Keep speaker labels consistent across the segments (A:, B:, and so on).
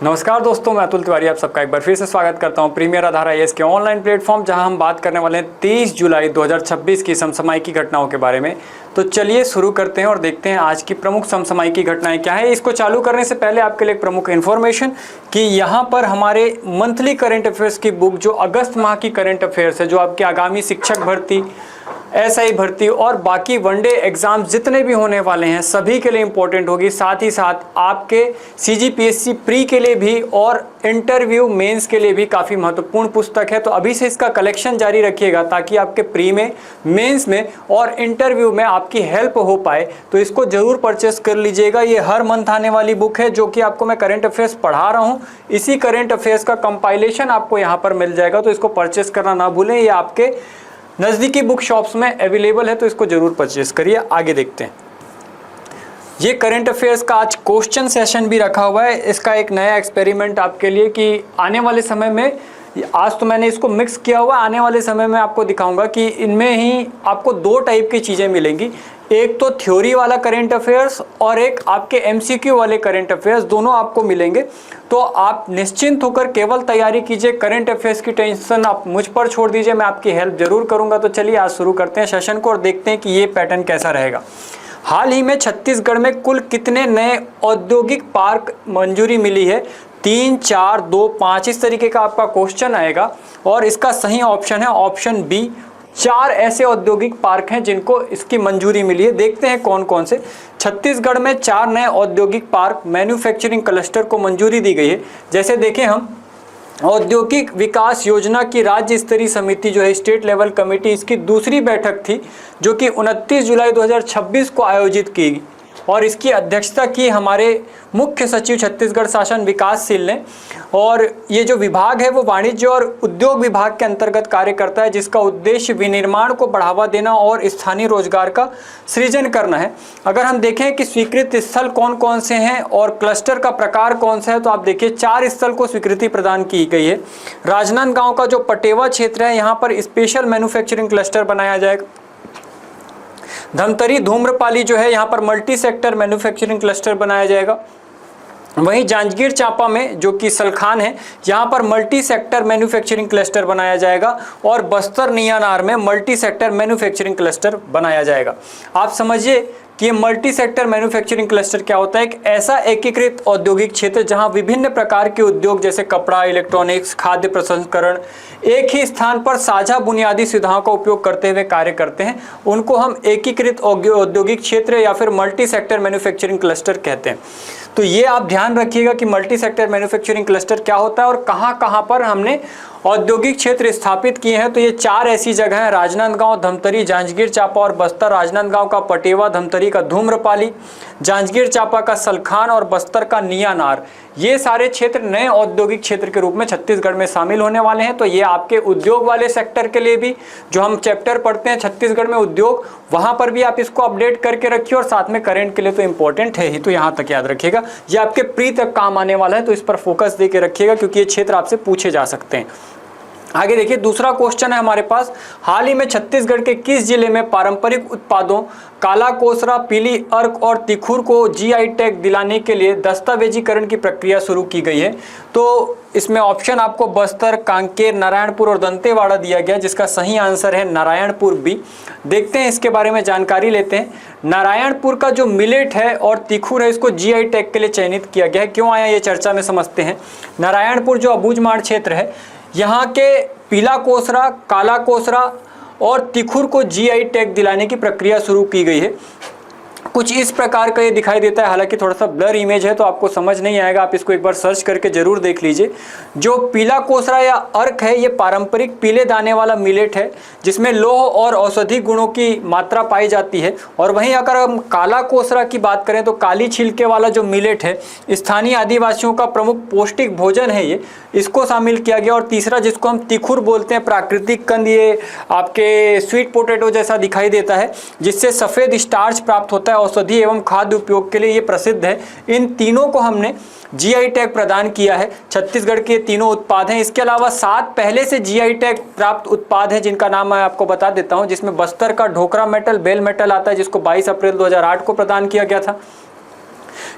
A: नमस्कार दोस्तों, मैं अतुल तिवारी आप सबका एक बार फिर से स्वागत करता हूं प्रीमियर आधार आईएएस के ऑनलाइन प्लेटफॉर्म, जहां हम बात करने वाले हैं 23 जुलाई 2026 की समसामयिक घटनाओं के बारे में। तो चलिए शुरू करते हैं और देखते हैं आज की प्रमुख समसामयिक घटनाएं क्या है। इसको चालू करने से पहले आपके लिए एक प्रमुख इन्फॉर्मेशन कि यहाँ पर हमारे मंथली करंट अफेयर्स की बुक जो अगस्त माह की करंट अफेयर्स है, जो आपकी आगामी शिक्षक भर्ती, एसआई भर्ती और बाकी वनडे एग्जाम जितने भी होने वाले हैं सभी के लिए इंपॉर्टेंट होगी। साथ ही साथ आपके सीजीपीएससी प्री के लिए भी और इंटरव्यू मेंस के लिए भी काफ़ी महत्वपूर्ण पुस्तक है। तो अभी से इसका कलेक्शन जारी रखिएगा ताकि आपके प्री में, मेंस में और इंटरव्यू में आपकी हेल्प हो पाए। तो इसको जरूर परचेस कर लीजिएगा। ये हर मंथ आने वाली बुक है जो कि आपको मैं करंट अफेयर्स पढ़ा रहा हूँ। इसी करंट अफेयर्स का कंपाइलेशन आपको यहाँ पर मिल जाएगा, तो इसको परचेस करना ना भूलें। ये आपके नज़दीकी बुक शॉप्स में अवेलेबल है, तो इसको जरूर परचेस करिए। आगे देखते हैं। ये करंट अफेयर्स का आज क्वेश्चन सेशन भी रखा हुआ है। इसका एक नया एक्सपेरिमेंट आपके लिए कि आने वाले समय में, आज तो मैंने इसको मिक्स किया हुआ, आने वाले समय में आपको दिखाऊंगा कि इनमें ही आपको दो टाइप की चीज़ें मिलेंगी। एक तो थ्योरी वाला करंट अफेयर्स और एक आपके एमसीक्यू वाले करंट अफेयर्स, दोनों आपको मिलेंगे। तो आप निश्चिंत होकर केवल तैयारी कीजिए। करंट अफेयर्स की टेंशन आप मुझ पर छोड़ दीजिए, मैं आपकी हेल्प जरूर करूंगा। तो चलिए आज शुरू करते हैं सेशन को और देखते हैं कि ये पैटर्न कैसा रहेगा। हाल ही में छत्तीसगढ़ में कुल कितने नए औद्योगिक पार्क मंजूरी मिली है? 3, 4, 2, 5 इस तरीके का आपका क्वेश्चन आएगा और इसका सही ऑप्शन है ऑप्शन बी। 4 ऐसे औद्योगिक पार्क हैं जिनको इसकी मंजूरी मिली है। देखते हैं कौन कौन से। छत्तीसगढ़ में 4 नए औद्योगिक पार्क मैन्युफैक्चरिंग क्लस्टर को मंजूरी दी गई है। जैसे देखें हम, औद्योगिक विकास योजना की राज्य स्तरीय समिति जो है, स्टेट लेवल कमेटी, इसकी दूसरी बैठक थी जो कि 29 जुलाई 2026 को आयोजित की और इसकी अध्यक्षता की हमारे मुख्य सचिव छत्तीसगढ़ शासन विकासशील ने। और ये जो विभाग है वो वाणिज्य और उद्योग विभाग के अंतर्गत कार्य करता है, जिसका उद्देश्य विनिर्माण को बढ़ावा देना और स्थानीय रोजगार का सृजन करना है। अगर हम देखें कि स्वीकृत स्थल कौन कौन से हैं और क्लस्टर का प्रकार कौन सा है, तो आप देखिए 4 स्थल को स्वीकृति प्रदान की गई है। राजनांदगांव का जो पटेवा क्षेत्र है, यहाँ पर स्पेशल मैन्युफैक्चरिंग क्लस्टर बनाया जाएगा। धमतरी धूम्रपाली जो है, यहाँ पर मल्टी सेक्टर मैन्युफैक्चरिंग क्लस्टर बनाया जाएगा। वहीं जांजगीर चांपा में जो कि सलखान है, यहाँ पर मल्टी सेक्टर मैन्युफैक्चरिंग क्लस्टर बनाया जाएगा और बस्तर नियानार में मल्टी सेक्टर मैन्युफैक्चरिंग क्लस्टर बनाया जाएगा। आप समझिए कि ये मल्टी सेक्टर मैन्युफैक्चरिंग क्लस्टर क्या होता है। एक ऐसा एकीकृत औद्योगिक क्षेत्र जहां विभिन्न प्रकार के उद्योग जैसे कपड़ा, इलेक्ट्रॉनिक्स, खाद्य प्रसंस्करण एक ही स्थान पर साझा बुनियादी सुविधाओं का उपयोग करते हुए कार्य करते हैं, उनको हम एकीकृत औद्योगिक क्षेत्र या फिर मल्टी सेक्टर मैन्युफैक्चरिंग क्लस्टर कहते हैं। तो ये आप ध्यान रखिएगा कि मल्टी सेक्टर मैन्युफैक्चरिंग क्लस्टर क्या होता है और कहाँ पर हमने औद्योगिक क्षेत्र स्थापित किए हैं। तो ये 4 ऐसी जगह हैं, राजनांदगांव, धमतरी, जांजगीर चांपा और बस्तर। राजनांदगांव का पटेवा, धमतरी का धूम्रपाली, जांजगीर चांपा का सलखान और बस्तर का नियानार। ये सारे क्षेत्र नए औद्योगिक क्षेत्र के रूप में छत्तीसगढ़ में शामिल होने वाले हैं। तो ये आपके उद्योग वाले सेक्टर के लिए भी, जो हम चैप्टर पढ़ते हैं छत्तीसगढ़ में उद्योग, वहां पर भी आप इसको अपडेट करके रखिए और साथ में करंट के लिए तो इंपॉर्टेंट है ही। तो यहाँ तक याद रखिएगा, ये आपके प्री तक काम आने वाला है, तो इस पर फोकस दे के रखिएगा क्योंकि ये क्षेत्र आपसे पूछे जा सकते हैं। आगे देखिए, दूसरा क्वेश्चन है हमारे पास। हाल ही में छत्तीसगढ़ के किस जिले में पारंपरिक उत्पादों काला कोसरा, पीली अर्क और तिखुर को जीआई टैग दिलाने के लिए दस्तावेजीकरण की प्रक्रिया शुरू की गई है? तो इसमें ऑप्शन आपको बस्तर, कांकेर, नारायणपुर और दंतेवाड़ा दिया गया, जिसका सही आंसर है नारायणपुर बी। देखते हैं इसके बारे में जानकारी लेते हैं। नारायणपुर का जो मिलेट है और तिखुर है, इसको जीआई टैग के लिए चयनित किया गया है। क्यों आया ये चर्चा में समझते हैं। नारायणपुर जो अबूझमाड़ क्षेत्र है, यहाँ के पीला कोसरा, काला कोसरा और तिखुर को जीआई टैग दिलाने की प्रक्रिया शुरू की गई है। कुछ इस प्रकार का ये दिखाई देता है, हालांकि थोड़ा सा ब्लर इमेज है तो आपको समझ नहीं आएगा, आप इसको एक बार सर्च करके जरूर देख लीजिए। जो पीला कोसरा या अर्क है, ये पारंपरिक पीले दाने वाला मिलेट है जिसमें लौह और औषधि गुणों की मात्रा पाई जाती है। और वहीं अगर हम काला कोसरा की बात करें तो काली छिलके वाला जो मिलेट है, स्थानीय आदिवासियों का प्रमुख पौष्टिक भोजन है, ये इसको शामिल किया गया। और तीसरा जिसको हम तिखुर बोलते हैं, प्राकृतिक कंद, ये आपके स्वीट पोटैटो जैसा दिखाई देता है जिससे सफ़ेद स्टार्च प्राप्त होता है, औषधि एवं खाद्य उपयोग के लिए ये प्रसिद्ध है। इन तीनों को हमने जीआई टैग प्रदान किया है। छत्तीसगढ़ के तीनों उत्पाद हैं। इसके अलावा 7 पहले से जीआई टैग प्राप्त उत्पाद हैं जिनका नाम मैं आपको बता देता हूं, जिसमें बस्तर का ढोकरा मेटल, बेल मेटल आता है जिसको 22 अप्रैल 2008 को प्रदान किया गया था।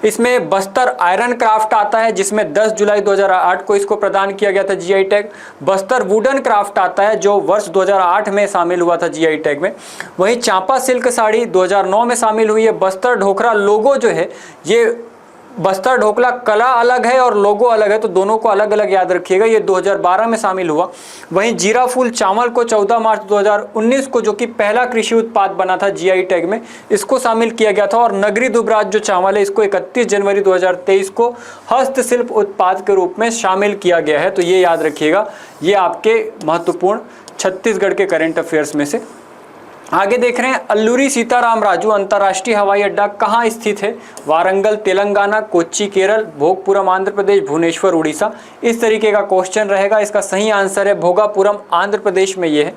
A: इसमें बस्तर आयरन क्राफ्ट आता है जिसमें 10 जुलाई 2008 को इसको प्रदान किया गया था GI tag. Bastar wooden craft आता है जो वर्ष 2008 में शामिल हुआ था जीआई टैग में। वहीं चांपा सिल्क साड़ी 2009 में शामिल हुई है। बस्तर ढोकरा लोगो जो है, ये बस्तर ढोकला कला अलग है और लोगो अलग है, तो दोनों को अलग अलग याद रखिएगा। ये 2012 में शामिल हुआ। वहीं जीरा फूल चावल को 14 मार्च 2019 को, जो कि पहला कृषि उत्पाद बना था जीआई टैग में, इसको शामिल किया गया था। और नगरी दुबराज जो चावल है, इसको 31 जनवरी 2023 को हस्तशिल्प उत्पाद के रूप में शामिल किया गया है। तो ये याद रखिएगा, ये आपके महत्वपूर्ण छत्तीसगढ़ के करेंट अफेयर्स में से। आगे देख रहे हैं, अल्लूरी सीताराम राजू अंतर्राष्ट्रीय हवाई अड्डा कहाँ स्थित है? वारंगल तेलंगाना, कोच्चि केरल, भोगपुरम आंध्र प्रदेश, भुवनेश्वर उड़ीसा। इस तरीके का क्वेश्चन रहेगा। इसका सही आंसर है भोगापुरम आंध्र प्रदेश में ये है।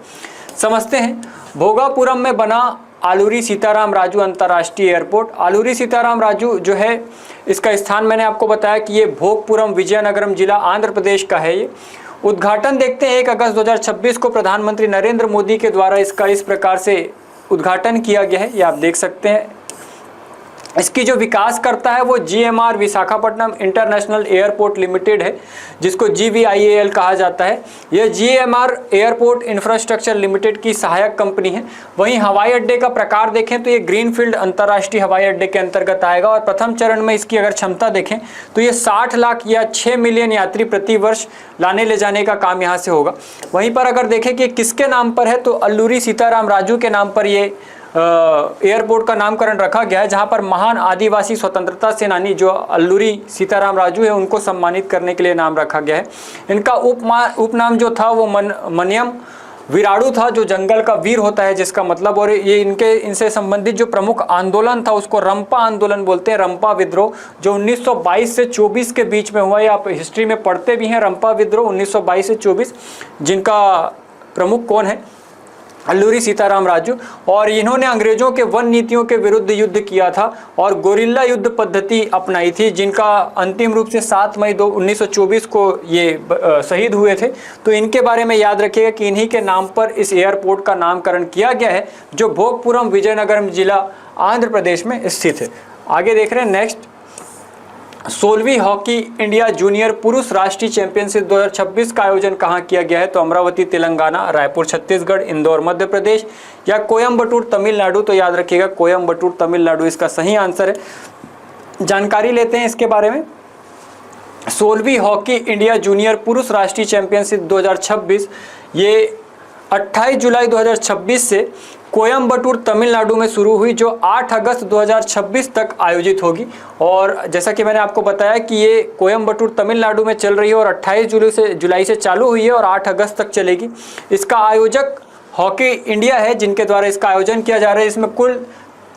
A: समझते हैं, भोगापुरम में बना आलूरी सीताराम राजू अंतर्राष्ट्रीय एयरपोर्ट। आलूरी सीताराम राजू जो है, इसका स्थान मैंने आपको बताया कि ये भोगपुरम विजयनगरम जिला आंध्र प्रदेश का है। ये उद्घाटन देखते हैं 1 अगस्त 2026 को प्रधानमंत्री नरेंद्र मोदी के द्वारा इसका इस प्रकार से उद्घाटन किया गया है। ये आप देख सकते हैं। इसकी जो विकास करता है वो GMR Visakhapatnam international airport limited है, जिसको GVIAL कहा जाता है। यह GMR एयरपोर्ट इंफ्रास्ट्रक्चर लिमिटेड की सहायक कंपनी है। वहीं हवाई अड्डे का प्रकार देखें तो ये ग्रीनफील्ड अंतर्राष्ट्रीय हवाई अड्डे के अंतर्गत आएगा। और प्रथम चरण में इसकी अगर क्षमता देखें तो ये 60 लाख या 6 मिलियन यात्री प्रति वर्ष लाने ले जाने का काम यहाँ से होगा। वहीं पर अगर देखें कि किसके नाम पर है, तो अल्लूरी सीताराम राजू के नाम पर ये एयरपोर्ट का नामकरण रखा गया है, जहां पर महान आदिवासी स्वतंत्रता सेनानी जो अल्लूरी सीताराम राजू है, उनको सम्मानित करने के लिए नाम रखा गया है। इनका उपनाम जो था वो मनियम विराड़ू था, जो जंगल का वीर होता है जिसका मतलब। और ये इनसे संबंधित जो प्रमुख आंदोलन था उसको रंपा आंदोलन बोलते हैं, रंपा विद्रोह, जो 1922 से 24 के बीच में हुआ। ये आप हिस्ट्री में पढ़ते भी हैं, रंपा विद्रोह 1922 से 24, जिनका प्रमुख कौन है? अल्लूरी सीताराम राजू। और इन्होंने अंग्रेजों के वन नीतियों के विरुद्ध युद्ध किया था और गोरिल्ला युद्ध पद्धति अपनाई थी, जिनका अंतिम रूप से 7 मई 1924 को ये शहीद हुए थे। तो इनके बारे में याद रखिएगा कि इन्हीं के नाम पर इस एयरपोर्ट का नामकरण किया गया है, जो भोगपुरम विजयनगरम जिला आंध्र प्रदेश में स्थित है। आगे देख रहे हैं नेक्स्ट, 16वीं हॉकी इंडिया जूनियर पुरुष राष्ट्रीय चैंपियनशिप 2026 का आयोजन कहाँ किया गया है? तो अमरावती तेलंगाना, रायपुर छत्तीसगढ़, इंदौर मध्य प्रदेश या कोयम्बटूर तमिलनाडु। तो याद रखिएगा कोयम्बटूर तमिलनाडु इसका सही आंसर है। जानकारी लेते हैं इसके बारे में। 16वीं हॉकी इंडिया जूनियर पुरुष राष्ट्रीय चैंपियनशिप 2026 ये 28 जुलाई 2026 से कोयम्बटूर तमिलनाडु में शुरू हुई, जो 8 अगस्त 2026 तक आयोजित होगी। और जैसा कि मैंने आपको बताया कि ये कोयम्बटूर तमिलनाडु में चल रही है और 28 जुलाई से चालू हुई है और 8 अगस्त तक चलेगी। इसका आयोजक हॉकी इंडिया है, जिनके द्वारा इसका आयोजन किया जा रहा है। इसमें कुल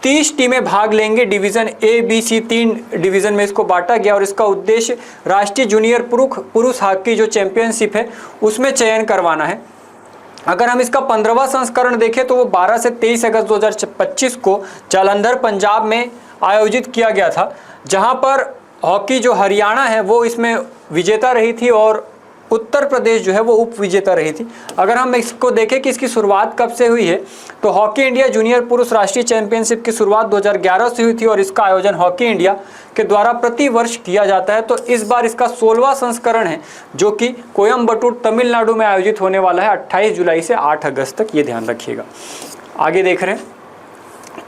A: 30 टीमें भाग लेंगे। Division A, B, C 3 division में इसको बांटा गया और इसका उद्देश्य राष्ट्रीय जूनियर पुरुष हॉकी जो चैंपियनशिप है उसमें चयन करवाना है। अगर हम इसका 15वां संस्करण देखें तो वो 12 से 23 अगस्त 2025 को जालंधर पंजाब में आयोजित किया गया था, जहां पर हॉकी जो हरियाणा है वो इसमें विजेता रही थी और उत्तर प्रदेश जो है वो उप विजेता रही थी। अगर हम इसको देखें कि इसकी शुरुआत कब से हुई है, तो हॉकी इंडिया जूनियर पुरुष राष्ट्रीय चैंपियनशिप की शुरुआत 2011 से हुई थी और इसका आयोजन हॉकी इंडिया के द्वारा प्रति वर्ष किया जाता है। तो इस बार इसका 16वां संस्करण है, जो कि कोयम्बटूर तमिलनाडु में आयोजित होने वाला है 28 जुलाई से 8 अगस्त तक। ये ध्यान रखिएगा। आगे देख रहे हैं,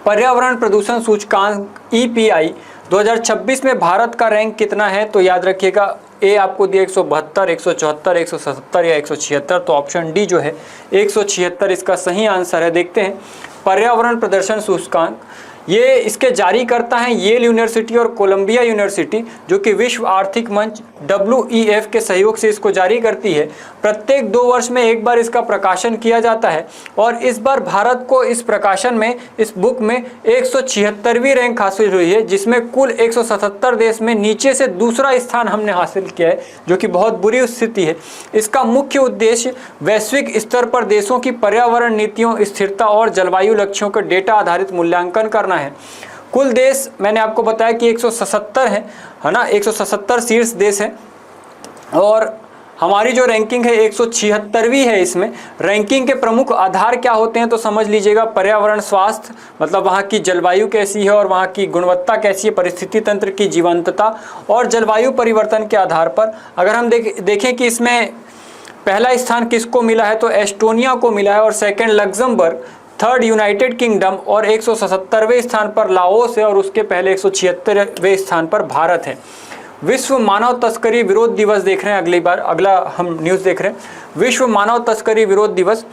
A: पर्यावरण प्रदूषण सूचकांक EPI 2026 में भारत का रैंक कितना है? तो याद रखिएगा, ए आपको दिया 172, 174, 177 या 176। तो ऑप्शन डी जो है 176 इसका सही आंसर है। देखते हैं पर्यावरण प्रदर्शन सूचकांक, ये इसके जारी करता है येल यूनिवर्सिटी और कोलंबिया यूनिवर्सिटी, जो कि विश्व आर्थिक मंच WEF के सहयोग से इसको जारी करती है। प्रत्येक 2 वर्ष में एक बार इसका प्रकाशन किया जाता है और इस बार भारत को इस प्रकाशन में, इस बुक में 176वीं रैंक हासिल हुई है, जिसमें कुल 177 देश में नीचे से दूसरा स्थान हमने हासिल किया है, जो कि बहुत बुरी स्थिति है। इसका मुख्य उद्देश्य वैश्विक स्तर पर देशों की पर्यावरण नीतियों, स्थिरता और जलवायु लक्ष्यों का डेटा आधारित मूल्यांकन करना है। कुल देश मैंने आपको बताया कि 177 है ना, 177 शीर्ष देश हैं और हमारी जो रैंकिंग है 176वीं है। इसमें रैंकिंग के प्रमुख आधार क्या होते हैं तो समझ लीजिएगा, पर्यावरण, स्वास्थ्य, मतलब वहाँ की जलवायु कैसी है और वहाँ की गुणवत्ता कैसी है, परिस्थिति तंत्र की जीवंतता और जलवायु परिवर्तन के आधार पर। अगर हम देखें कि इसमें पहला स्थान किसको मिला है तो एस्टोनिया को मिला है, और second Luxembourg, third United kingdom और 177वें स्थान पर लाओस है, और उसके पहले 176वें स्थान पर भारत है। विश्व मानव तस्करी विरोध दिवस देख रहे हैं, अगला हम न्यूज़ देख रहे हैं। विश्व मानव तस्करी विरोध दिवस,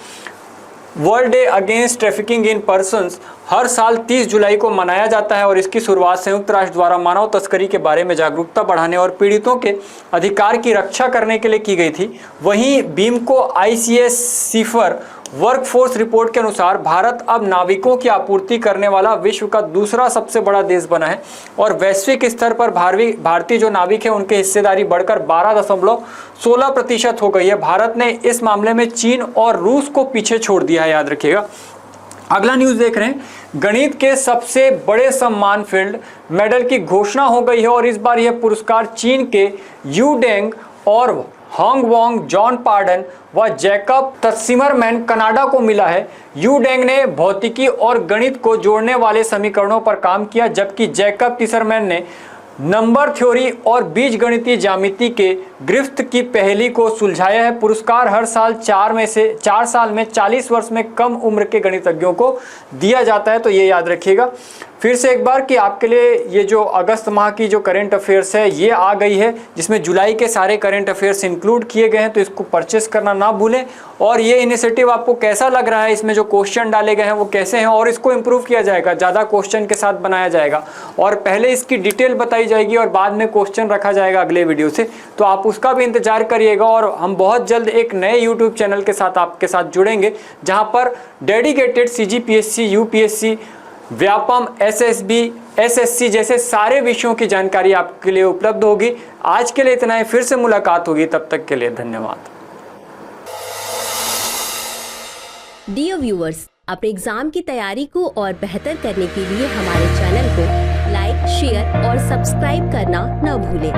A: world day against trafficking in persons, हर साल 30 जुलाई को मनाया जाता है और इसकी शुरुआत संयुक्त राष्ट्र द्वारा मानव तस्करी के बारे में जागरूकता बढ़ाने और पीड़ितों के अधिकार की रक्षा करने के लिए की गई थी। वहीं बीमको ICS सीफर वर्कफोर्स रिपोर्ट के अनुसार भारत अब नाविकों की आपूर्ति करने वाला विश्व का दूसरा सबसे बड़ा देश बना है, और वैश्विक स्तर पर भारतीय जो नाविक है उनकी हिस्सेदारी बढ़कर 12.16% हो गई है। भारत ने इस मामले में चीन और रूस को पीछे छोड़ दिया है, याद रखिएगा। अगला न्यूज़ देख रहे हैं, गणित के सबसे बड़े सम्मान फील्ड मेडल की घोषणा हो गई है, और इस बार यह पुरस्कार चीन के यू डेंग और हॉन्ग वॉन्ग, जॉन पार्डन व जैकब तत्सिमरमैन कनाडा को मिला है। यू डेंग ने भौतिकी और गणित को जोड़ने वाले समीकरणों पर काम किया, जबकि जैकब तिसरमैन ने नंबर थ्योरी और बीजगणितीय ज्यामिति के ग्रिफ्थ की पहेली को सुलझाया है। पुरस्कार हर साल 4 साल में 40 वर्ष में कम उम्र के गणितज्ञों को दिया जाता है, तो ये याद रखिएगा। फिर से एक बार कि आपके लिए ये जो अगस्त माह की जो करंट अफेयर्स है ये आ गई है, जिसमें जुलाई के सारे करंट अफेयर्स इंक्लूड किए गए हैं, तो इसको परचेस करना ना भूलें। और ये इनिशिएटिव आपको कैसा लग रहा है, इसमें जो क्वेश्चन डाले गए हैं वो कैसे हैं, और इसको इम्प्रूव किया जाएगा, ज़्यादा क्वेश्चन के साथ बनाया जाएगा, और पहले इसकी डिटेल बताई जाएगी और बाद में क्वेश्चन रखा जाएगा अगले वीडियो से, तो आप उसका भी इंतजार करिएगा। और हम बहुत जल्द एक नए यूट्यूब चैनल के साथ आपके साथ जुड़ेंगे, जहाँ पर dedicated CGPSC, UPSC, Vyapam, SSB, SSC जैसे सारे विषयों की जानकारी आपके लिए उपलब्ध होगी। आज के लिए इतना ही, फिर से मुलाकात होगी, तब तक के लिए धन्यवाद।
B: डियर व्यूअर्स, अपने एग्जाम की तैयारी को और बेहतर करने के लिए हमारे चैनल को लाइक, शेयर और सब्सक्राइब करना न भूलें।